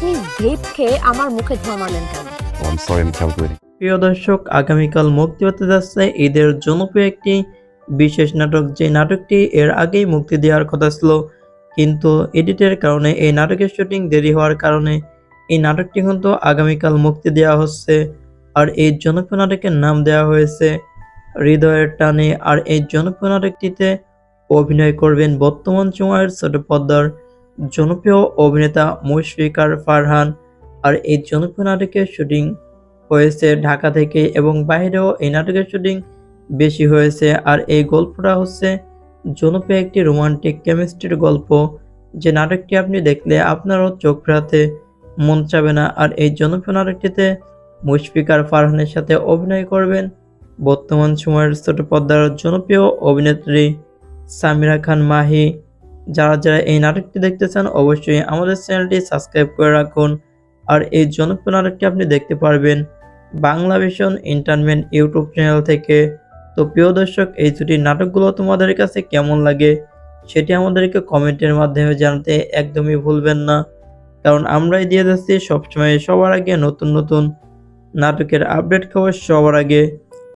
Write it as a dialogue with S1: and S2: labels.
S1: আপনি ভেপ খেয়ে আমার মুখে ধোঁয়া মারলেন কেন?
S2: I'm sorry, আমি খেয়াল করিনি।
S3: প্রিয় দর্শক, আগামীকাল মুক্তি পেতে যাচ্ছে ঈদের জনপ্রিয় একটি বিশেষ নাটক, যে নাটকটি এর আগেই মুক্তি দেওয়ার কথা ছিল, কিন্তু এডিটের কারণে এই নাটকের শুটিং দেরি হওয়ার কারণে এই নাটকটি কিন্তু আগামীকাল মুক্তি দেওয়া হচ্ছে। আর এই জনপ্রিয় নাটকের নাম দেওয়া হয়েছে হৃদয়ের টানে। আর এই জনপ্রিয় নাটকটিতে অভিনয় করবেন বর্তমান সময়ের ছোট পর্দার জনপ্রিয় অভিনেতা মুশফিকার ফারহান। আর এই জনপ্রিয় নাটকের শুটিং হয়েছে ঢাকা থেকে এবং বাইরেও এই নাটকের শুটিং বেশি হয়েছে। আর এই গল্পটা হচ্ছে জনপ্রিয় একটি রোমান্টিক কেমিস্ট্রির গল্প, যে নাটকটি আপনি দেখলে আপনারও চোখ ফেরাতে মন চাবে না। আর এই জনপ্রিয় নাটকটিতে মুশফিকার ফারহানের সাথে অভিনয় করবেন বর্তমান সময়ের ছোট পর্দার জনপ্রিয় অভিনেত্রী সামিরা খান মাহি। যারা এই নাটকটি দেখতে চান অবশ্যই আমাদের চ্যানেলটি সাবস্ক্রাইব করে রাখুন। আর এই জনপ্রিয় নাটকটি আপনি দেখতে পারবেন Bangla vision entertainment YouTube channel থেকে। তো প্রিয় দর্শক, এই দুটি নাটকগুলো তোমাদের কাছে কেমন লাগে সেটি আমাদেরকে কমেন্টের মাধ্যমে জানাতে একদমই ভুলবেন না, কারণ আমরাই দিয়ে যাচ্ছি সবসময় সবার আগে নতুন নতুন নাটকের আপডেট খবর সবার আগে।